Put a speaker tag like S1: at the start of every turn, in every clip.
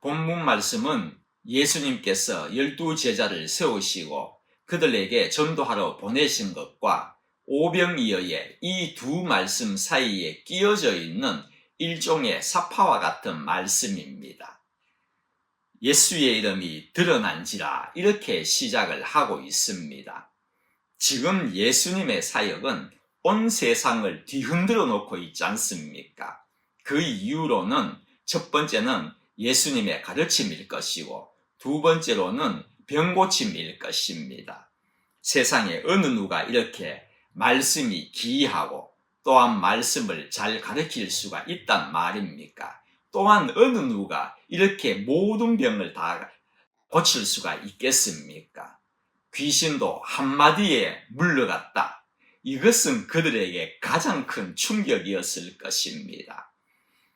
S1: 본문 말씀은 예수님께서 12제자를 세우시고 그들에게 전도하러 보내신 것과 오병이어의 이 두 말씀 사이에 끼어져 있는 일종의 사파와 같은 말씀입니다. 예수의 이름이 드러난지라 이렇게 시작을 하고 있습니다. 지금 예수님의 사역은 온 세상을 뒤흔들어 놓고 있지 않습니까? 그 이유로는 첫 번째는 예수님의 가르침일 것이고 두 번째로는 병고침일 것입니다. 세상에 어느 누가 이렇게 말씀이 기이하고 또한 말씀을 잘 가르칠 수가 있단 말입니까? 또한 어느 누가 이렇게 모든 병을 다 고칠 수가 있겠습니까? 귀신도 한마디에 물러갔다. 이것은 그들에게 가장 큰 충격이었을 것입니다.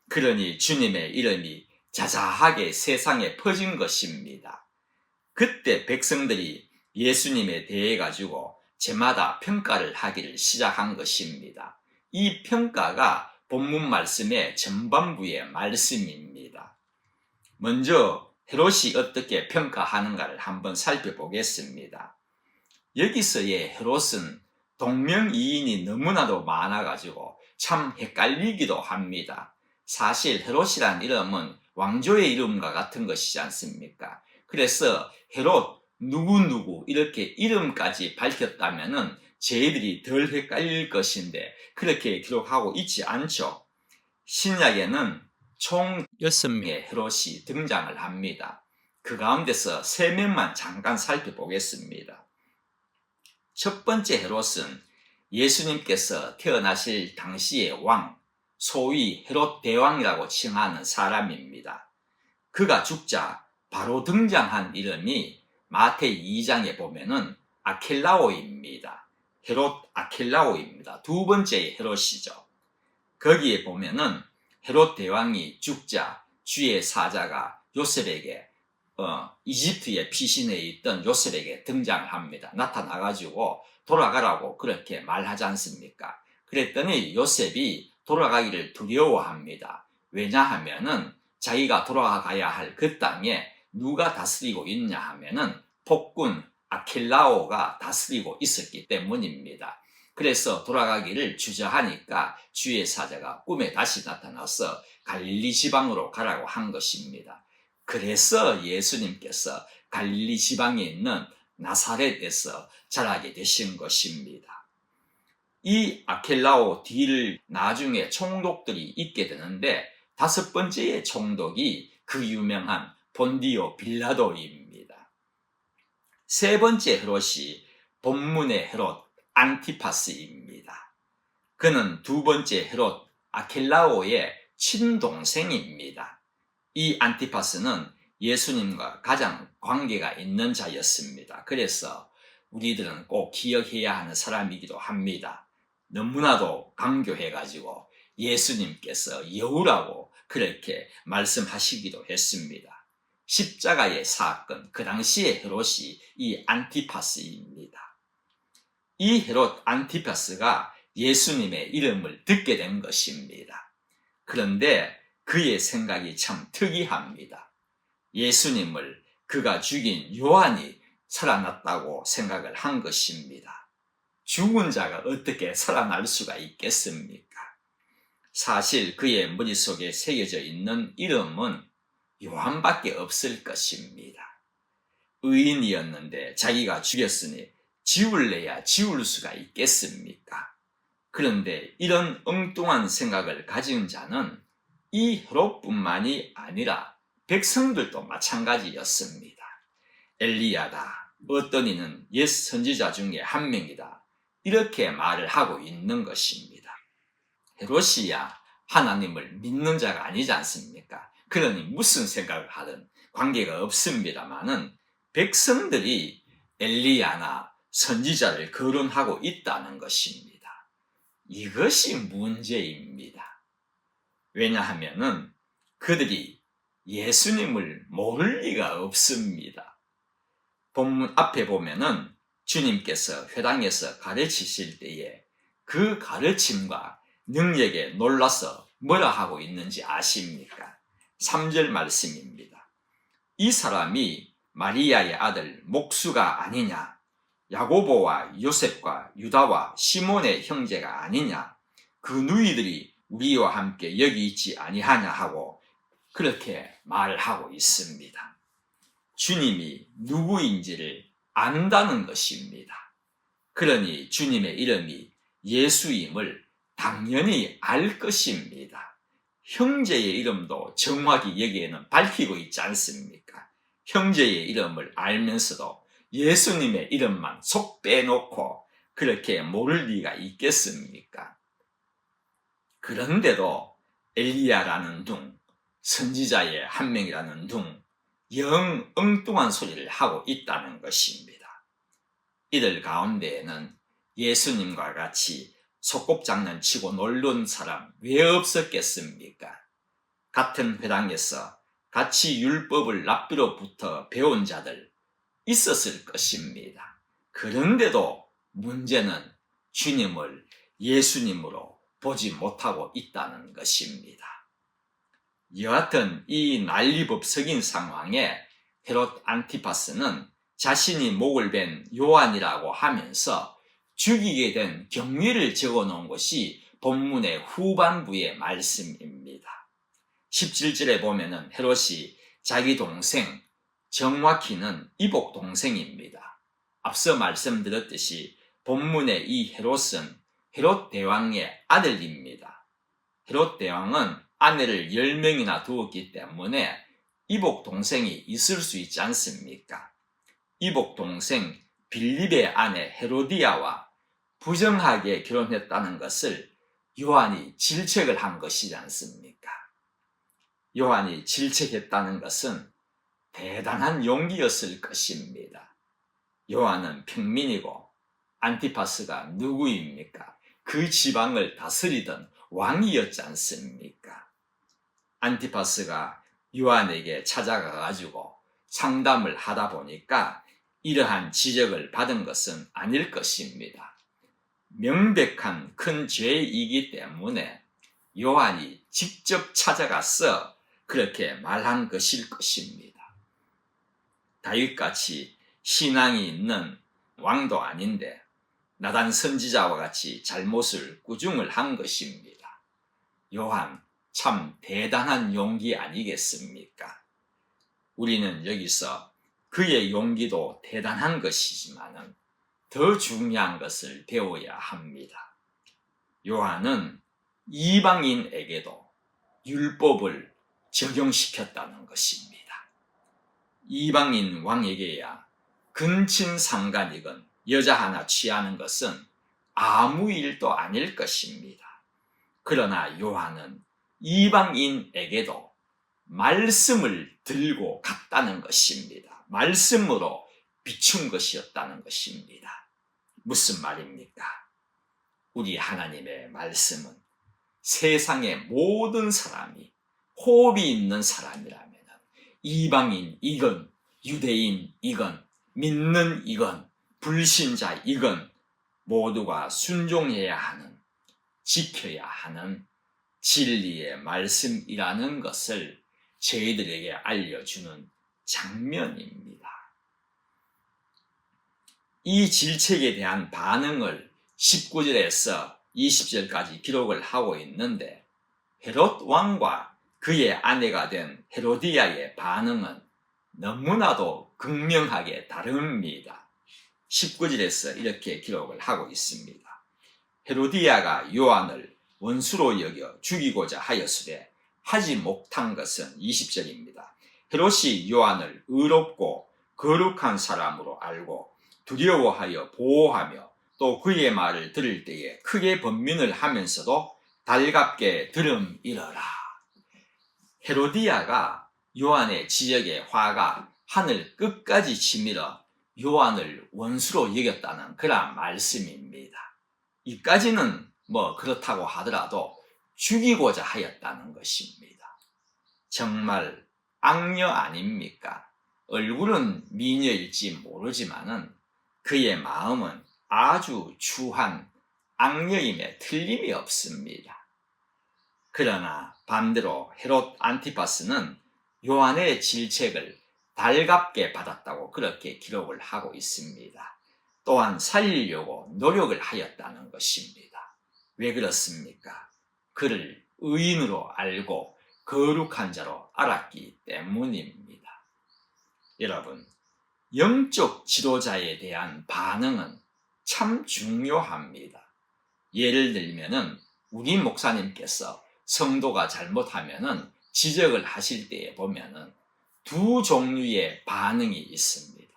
S1: 그러니 주님의 이름이 자자하게 세상에 퍼진 것입니다. 그때 백성들이 예수님에 대해 가지고 제마다 평가를 하기를 시작한 것입니다. 이 평가가 본문 말씀의 전반부의 말씀입니다. 먼저 헤롯이 어떻게 평가하는가를 한번 살펴보겠습니다. 여기서의 헤롯은 동명이인이 너무나도 많아가지고 참 헷갈리기도 합니다. 사실 헤롯이란 이름은 왕조의 이름과 같은 것이지 않습니까? 그래서 헤롯 누구누구 이렇게 이름까지 밝혔다면은 저희들이 덜 헷갈릴 것인데 그렇게 기록하고 있지 않죠. 신약에는 총 6명의 헤롯이 등장을 합니다. 그 가운데서 3명만 잠깐 살펴보겠습니다. 첫 번째 헤롯은 예수님께서 태어나실 당시의 왕, 소위 헤롯 대왕이라고 칭하는 사람입니다. 그가 죽자 바로 등장한 이름이 마태이 2장에 보면은 아켈라오입니다. 헤롯 아켈라오입니다. 두 번째 헤롯이죠. 거기에 보면은 헤롯 대왕이 죽자 주의 사자가 요셉에게 이집트의 피신해 있던 요셉에게 등장을 합니다. 나타나가지고 돌아가라고 그렇게 말하지 않습니까? 그랬더니 요셉이 돌아가기를 두려워합니다. 왜냐하면은 자기가 돌아가야 할 그 땅에 누가 다스리고 있냐 하면은 폭군 아켈라오가 다스리고 있었기 때문입니다. 그래서 돌아가기를 주저하니까 주의 사자가 꿈에 다시 나타나서 갈릴리 지방으로 가라고 한 것입니다. 그래서 예수님께서 갈릴리 지방에 있는 나사렛에서 자라게 되신 것입니다. 이 아켈라오 뒤를 나중에 총독들이 있게 되는데 다섯 번째의 총독이 그 유명한 본디오 빌라도입니다. 세 번째 헤롯이 본문의 헤롯 안티파스입니다. 그는 두 번째 헤롯 아켈라오의 친동생입니다. 이 안티파스는 예수님과 가장 관계가 있는 자였습니다. 그래서 우리들은 꼭 기억해야 하는 사람이기도 합니다. 너무나도 강교해가지고 예수님께서 여우라고 그렇게 말씀하시기도 했습니다. 십자가의 사건, 그 당시의 헤롯이 이 안티파스입니다. 이 헤롯 안티파스가 예수님의 이름을 듣게 된 것입니다. 그런데 그의 생각이 참 특이합니다. 예수님을 그가 죽인 요한이 살아났다고 생각을 한 것입니다. 죽은 자가 어떻게 살아날 수가 있겠습니까? 사실 그의 머릿속에 새겨져 있는 이름은 요한밖에 없을 것입니다. 의인이었는데 자기가 죽였으니 지울래야 지울 수가 있겠습니까? 그런데 이런 엉뚱한 생각을 가진 자는 이 헤롯뿐만이 아니라 백성들도 마찬가지였습니다. 엘리야다, 어떤 이는 옛 선지자 중에 한 명이다, 이렇게 말을 하고 있는 것입니다. 헤롯이야 하나님을 믿는 자가 아니지 않습니까? 그러니 무슨 생각을 하든 관계가 없습니다마는 백성들이 엘리야나 선지자를 거론하고 있다는 것입니다. 이것이 문제입니다. 왜냐하면은 그들이 예수님을 모를 리가 없습니다. 본문 앞에 보면은 주님께서 회당에서 가르치실 때에 그 가르침과 능력에 놀라서 뭐라 하고 있는지 아십니까? 3절 말씀입니다. 이 사람이 마리아의 아들 목수가 아니냐, 야고보와 요셉과 유다와 시몬의 형제가 아니냐, 그 누이들이 우리와 함께 여기 있지 아니하냐 하고 그렇게 말하고 있습니다. 주님이 누구인지를 안다는 것입니다. 그러니 주님의 이름이 예수임을 당연히 알 것입니다. 형제의 이름도 정확히 여기에는 밝히고 있지 않습니까? 형제의 이름을 알면서도 예수님의 이름만 속 빼놓고 그렇게 모를 리가 있겠습니까? 그런데도 엘리야라는 둥, 선지자의 한 명이라는 둥, 영 엉뚱한 소리를 하고 있다는 것입니다. 이들 가운데에는 예수님과 같이 소꿉장난 치고 놀던 사람 왜 없었겠습니까? 같은 회당에서 같이 율법을 납비로부터 배운 자들 있었을 것입니다. 그런데도 문제는 주님을 예수님으로 보지 못하고 있다는 것입니다. 여하튼 이 난리법석인 상황에 헤롯 안티파스는 자신이 목을 벤 요한이라고 하면서 죽이게 된 경위를 적어놓은 것이 본문의 후반부의 말씀입니다. 17절에 보면은 헤롯이 자기 동생, 정확히는 이복 동생입니다. 앞서 말씀드렸듯이 본문의 이 헤롯은 헤롯 대왕의 아들입니다. 헤롯 대왕은 아내를 10명이나 두었기 때문에 이복 동생이 있을 수 있지 않습니까? 이복 동생 빌립의 아내 헤로디아와 부정하게 결혼했다는 것을 요한이 질책을 한 것이지 않습니까? 요한이 질책했다는 것은 대단한 용기였을 것입니다. 요한은 평민이고 안티파스가 누구입니까? 그 지방을 다스리던 왕이었지 않습니까? 안티파스가 요한에게 찾아가 가지고 상담을 하다 보니까 이러한 지적을 받은 것은 아닐 것입니다. 명백한 큰 죄이기 때문에 요한이 직접 찾아가서 그렇게 말한 것일 것입니다. 다윗같이 신앙이 있는 왕도 아닌데 나단 선지자와 같이 잘못을 꾸중을 한 것입니다. 요한 참 대단한 용기 아니겠습니까? 우리는 여기서 그의 용기도 대단한 것이지만 더 중요한 것을 배워야 합니다. 요한은 이방인에게도 율법을 적용시켰다는 것입니다. 이방인 왕에게야 근친상간이건 여자 하나 취하는 것은 아무 일도 아닐 것입니다. 그러나 요한은 이방인에게도 말씀을 들고 갔다는 것입니다. 말씀으로 비춘 것이었다는 것입니다. 무슨 말입니까? 우리 하나님의 말씀은 세상의 모든 사람이 호흡이 있는 사람이라면 이방인이건 유대인이건 믿는이건 불신자이건 모두가 순종해야 하는, 지켜야 하는 진리의 말씀이라는 것을 저희들에게 알려주는 장면입니다. 이 질책에 대한 반응을 19절에서 20절까지 기록을 하고 있는데 헤롯 왕과 그의 아내가 된 헤로디아의 반응은 너무나도 극명하게 다릅니다. 19절에서 이렇게 기록을 하고 있습니다. 헤로디아가 요한을 원수로 여겨 죽이고자 하였으되 하지 못한 것은 20절입니다. 헤롯이 요한을 의롭고 거룩한 사람으로 알고 두려워하여 보호하며 또 그의 말을 들을 때에 크게 번민을 하면서도 달갑게 들음이러라. 헤로디아가 요한의 지적에 화가 하늘 끝까지 치밀어 요한을 원수로 여겼다는 그런 말씀입니다. 이까지는 그렇다고 하더라도 죽이고자 하였다는 것입니다. 정말 악녀 아닙니까? 얼굴은 미녀일지 모르지만은 그의 마음은 아주 추한 악녀임에 틀림이 없습니다. 그러나 반대로 헤롯 안티파스는 요한의 질책을 달갑게 받았다고 그렇게 기록을 하고 있습니다. 또한 살리려고 노력을 하였다는 것입니다. 왜 그렇습니까? 그를 의인으로 알고 거룩한 자로 알았기 때문입니다. 여러분, 영적 지도자에 대한 반응은 참 중요합니다. 예를 들면은 우리 목사님께서 성도가 잘못하면은 지적을 하실 때에 보면은 두 종류의 반응이 있습니다.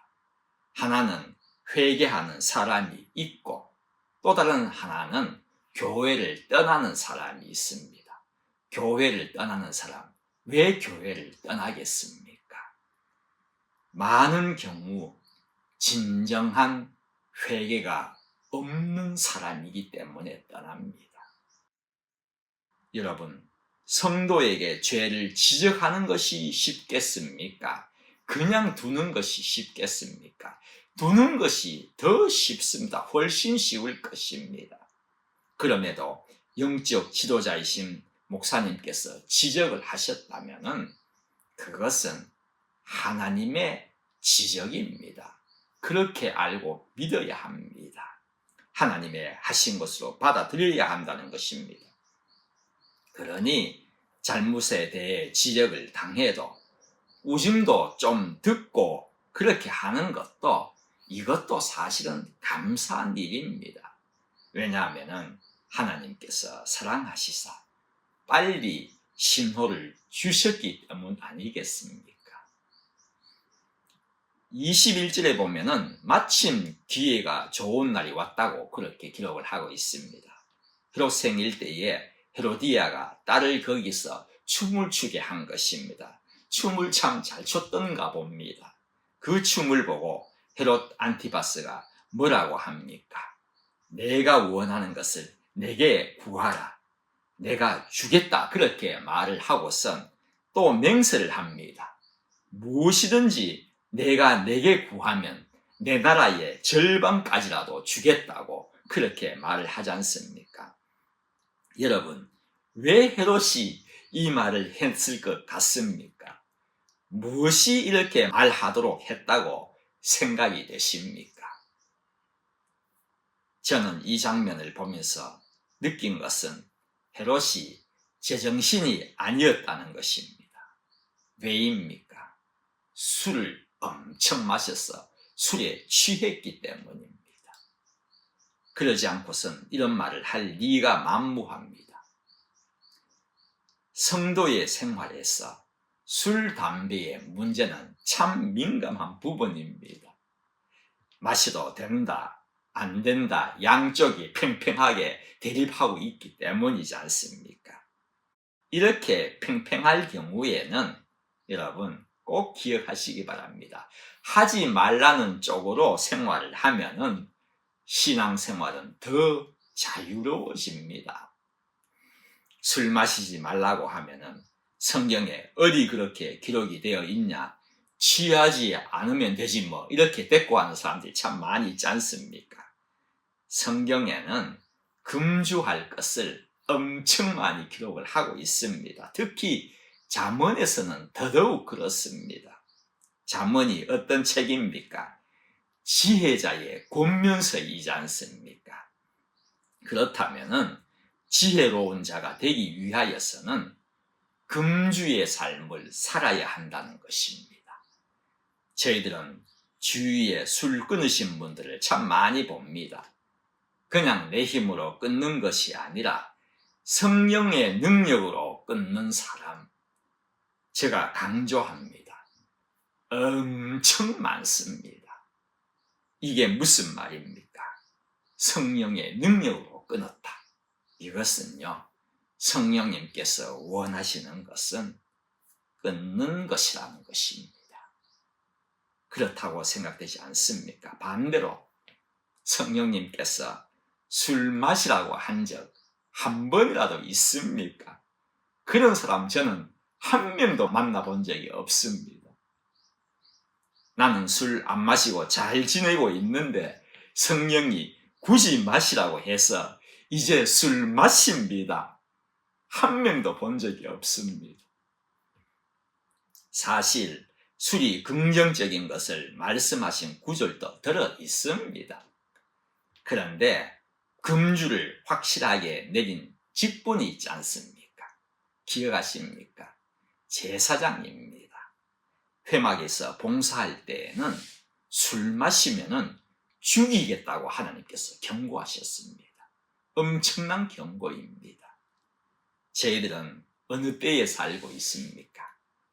S1: 하나는 회개하는 사람이 있고 또 다른 하나는 교회를 떠나는 사람이 있습니다. 교회를 떠나는 사람, 왜 교회를 떠나겠습니까? 많은 경우 진정한 회개가 없는 사람이기 때문에 떠납니다. 여러분, 성도에게 죄를 지적하는 것이 쉽겠습니까? 그냥 두는 것이 쉽겠습니까? 두는 것이 더 쉽습니다. 훨씬 쉬울 것입니다. 그럼에도 영적 지도자이신 목사님께서 지적을 하셨다면 그것은 하나님의 지적입니다. 그렇게 알고 믿어야 합니다. 하나님의 하신 것으로 받아들여야 한다는 것입니다. 그러니 잘못에 대해 지적을 당해도 웃음도 좀 듣고 그렇게 하는 것도 이것도 사실은 감사한 일입니다. 왜냐하면 하나님께서 사랑하시사 빨리 신호를 주셨기 때문 아니겠습니까? 21절에 보면은 마침 기회가 좋은 날이 왔다고 그렇게 기록을 하고 있습니다. 헤롯 생일 때에 헤로디아가 딸을 거기서 춤을 추게 한 것입니다. 춤을 참 잘 췄던가 봅니다. 그 춤을 보고 헤롯 안티바스가 뭐라고 합니까? 내가 원하는 것을 내게 구하라. 내가 주겠다. 그렇게 말을 하고선 또 맹세를 합니다. 무엇이든지 내가 내게 구하면 내 나라의 절반까지라도 주겠다고 그렇게 말을 하지 않습니까? 여러분, 왜 헤롯이 이 말을 했을 것 같습니까? 무엇이 이렇게 말하도록 했다고 생각이 되십니까? 저는 이 장면을 보면서 느낀 것은 헤롯이 제정신이 아니었다는 것입니다. 왜입니까? 술을 엄청 마셔서 술에 취했기 때문입니다. 그러지 않고선 이런 말을 할 리가 만무합니다. 성도의 생활에서 술, 담배의 문제는 참 민감한 부분입니다. 마셔도 된다, 안 된다, 양쪽이 팽팽하게 대립하고 있기 때문이지 않습니까? 이렇게 팽팽할 경우에는 여러분 꼭 기억하시기 바랍니다. 하지 말라는 쪽으로 생활을 하면은 신앙생활은 더 자유로워집니다. 술 마시지 말라고 하면은 성경에 어디 그렇게 기록이 되어 있냐? 취하지 않으면 되지 뭐 이렇게 대꾸하는 사람들이 참 많이 있지 않습니까? 성경에는 금주할 것을 엄청 많이 기록을 하고 있습니다. 특히 잠언에서는 더더욱 그렇습니다. 잠언이 어떤 책입니까? 지혜자의 권면서이지 않습니까? 그렇다면은 지혜로운 자가 되기 위하여서는 금주의 삶을 살아야 한다는 것입니다. 저희들은 주위에 술 끊으신 분들을 참 많이 봅니다. 그냥 내 힘으로 끊는 것이 아니라 성령의 능력으로 끊는 사람, 제가 강조합니다. 엄청 많습니다. 이게 무슨 말입니까? 성령의 능력으로 끊었다. 이것은요, 성령님께서 원하시는 것은 끊는 것이라는 것입니다. 그렇다고 생각되지 않습니까? 반대로 성령님께서 술 마시라고 한 적 한 번이라도 있습니까? 그런 사람 저는 한 명도 만나본 적이 없습니다. 나는 술 안 마시고 잘 지내고 있는데 성령이 굳이 마시라고 해서 이제 술 마십니다. 한 명도 본 적이 없습니다. 사실 술이 긍정적인 것을 말씀하신 구절도 들어 있습니다. 그런데 금주를 확실하게 내린 직분이 있지 않습니까? 기억하십니까? 제사장입니다. 회막에서 봉사할 때에는 술 마시면은 죽이겠다고 하나님께서 경고하셨습니다. 엄청난 경고입니다. 저희들은 어느 때에 살고 있습니까?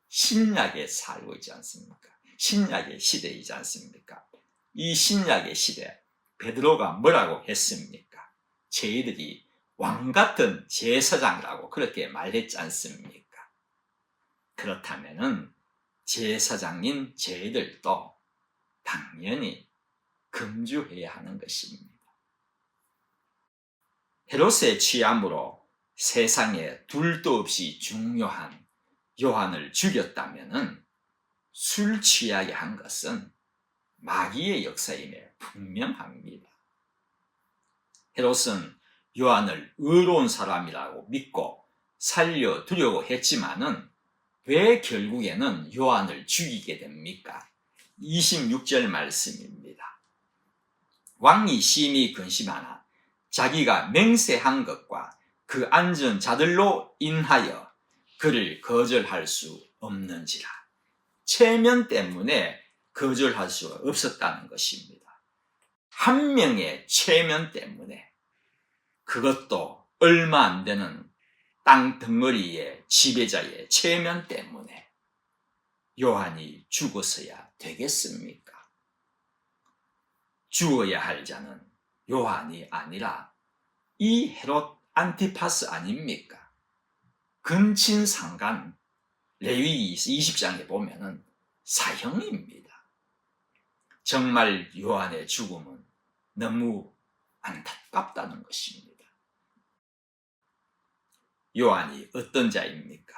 S1: 신약에 살고 있지 않습니까? 신약의 시대이지 않습니까? 이 신약의 시대, 베드로가 뭐라고 했습니까? 저희들이 왕같은 제사장이라고 그렇게 말했지 않습니까? 그렇다면은 제사장인 저희들도 당연히 금주해야 하는 것입니다. 헤롯의 취함으로 세상에 둘도 없이 중요한 요한을 죽였다면은 술 취하게 한 것은 마귀의 역사임에 분명합니다. 헤롯은 요한을 의로운 사람이라고 믿고 살려두려고 했지만은 왜 결국에는 요한을 죽이게 됩니까? 26절 말씀입니다. 왕이 심히 근심하나 자기가 맹세한 것과 그 앉은 자들로 인하여 그를 거절할 수 없는지라. 체면 때문에 거절할 수가 없었다는 것입니다. 한 명의 체면 때문에, 그것도 얼마 안 되는 땅 덩어리의 지배자의 체면 때문에 요한이 죽었어야 되겠습니까? 죽어야 할 자는 요한이 아니라 이 헤롯 안티파스 아닙니까? 근친상간 레위기 20장에 보면은 사형입니다. 정말 요한의 죽음은 너무 안타깝다는 것입니다. 요한이 어떤 자입니까?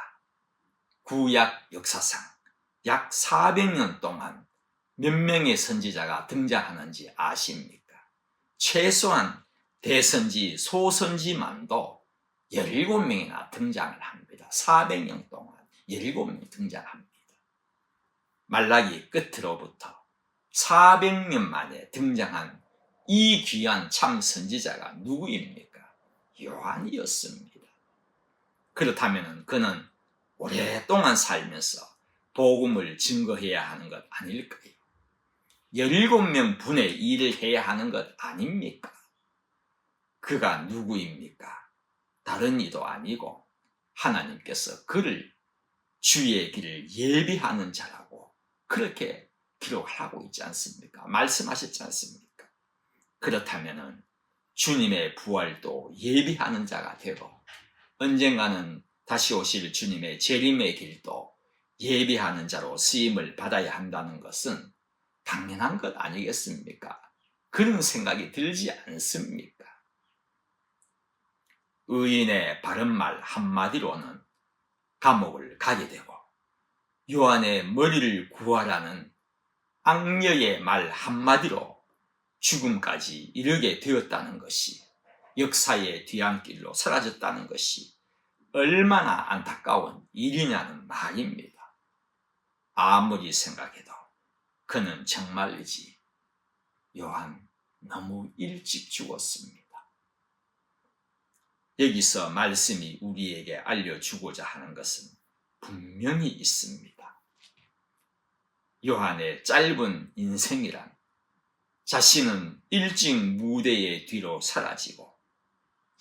S1: 구약 역사상 약 400년 동안 몇 명의 선지자가 등장하는지 아십니까? 최소한 대선지, 소선지만도 17명이나 등장을 합니다. 400년 동안 17명이 등장합니다. 말라기 끝으로부터 400년 만에 등장한 이 귀한 참 선지자가 누구입니까? 요한이었습니다. 그렇다면 그는 오랫동안 살면서 복음을 증거해야 하는 것 아닐까요? 17명 분의 1을 해야 하는 것 아닙니까? 그가 누구입니까? 다른 이도 아니고 하나님께서 그를 주의 길을 예비하는 자라고 그렇게 기록하고 있지 않습니까? 말씀하셨지 않습니까? 그렇다면 주님의 부활도 예비하는 자가 되고 언젠가는 다시 오실 주님의 재림의 길도 예비하는 자로 쓰임을 받아야 한다는 것은 당연한 것 아니겠습니까? 그런 생각이 들지 않습니까? 의인의 바른 말 한마디로는 감옥을 가게 되고 요한의 머리를 구하라는 악녀의 말 한마디로 죽음까지 이르게 되었다는 것이, 역사의 뒤안길로 사라졌다는 것이 얼마나 안타까운 일이냐는 말입니다. 아무리 생각해도 그는 정말이지 요한 너무 일찍 죽었습니다. 여기서 말씀이 우리에게 알려주고자 하는 것은 분명히 있습니다. 요한의 짧은 인생이란 자신은 일찍 무대의 뒤로 사라지고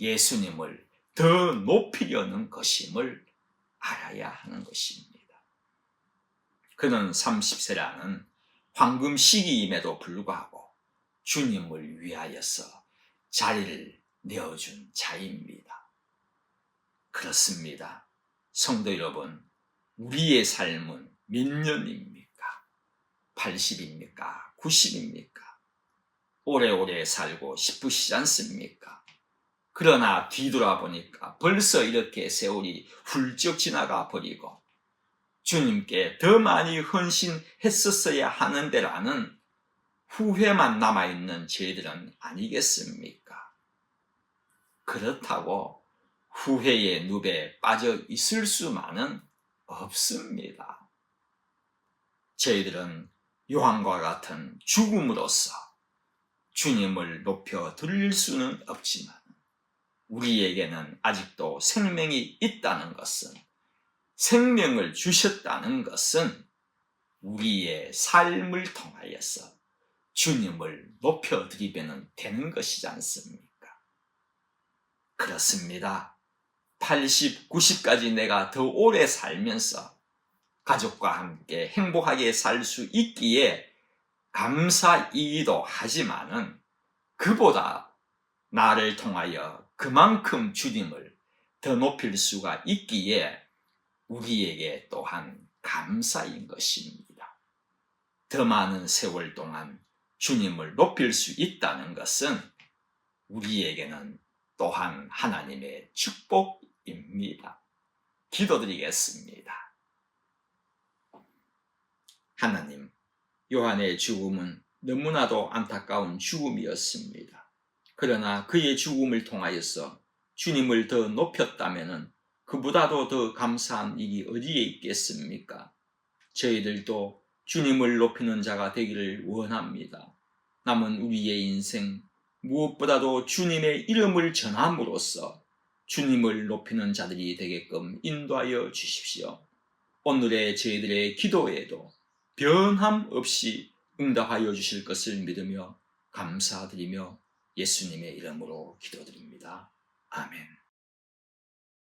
S1: 예수님을 더 높이려는 것임을 알아야 하는 것입니다. 그는 30세라는 황금 시기임에도 불구하고 주님을 위하여서 자리를 내어준 자입니다. 그렇습니다. 성도 여러분, 우리의 삶은 몇 년입니까? 80입니까? 90입니까? 오래오래 살고 싶으시지 않습니까? 그러나 뒤돌아보니까 벌써 이렇게 세월이 훌쩍 지나가 버리고 주님께 더 많이 헌신했었어야 하는데라는 후회만 남아있는 저희들은 아니겠습니까? 그렇다고 후회의 늪에 빠져 있을 수만은 없습니다. 저희들은 요한과 같은 죽음으로써 주님을 높여 드릴 수는 없지만 우리에게는 아직도 생명이 있다는 것은, 생명을 주셨다는 것은 우리의 삶을 통하여서 주님을 높여드리면 되는 것이지 않습니까? 그렇습니다. 80, 90까지 내가 더 오래 살면서 가족과 함께 행복하게 살 수 있기에 감사이기도 하지만은 그보다 나를 통하여 그만큼 주님을 더 높일 수가 있기에 우리에게 또한 감사인 것입니다. 더 많은 세월 동안 주님을 높일 수 있다는 것은 우리에게는 또한 하나님의 축복입니다. 기도드리겠습니다. 하나님, 요한의 죽음은 너무나도 안타까운 죽음이었습니다. 그러나 그의 죽음을 통하여서 주님을 더 높였다면 그보다도 더 감사한 일이 어디에 있겠습니까? 저희들도 주님을 높이는 자가 되기를 원합니다. 남은 우리의 인생 무엇보다도 주님의 이름을 전함으로써 주님을 높이는 자들이 되게끔 인도하여 주십시오. 오늘의 저희들의 기도에도 변함없이 응답하여 주실 것을 믿으며 감사드리며 예수님의 이름으로 기도드립니다. 아멘.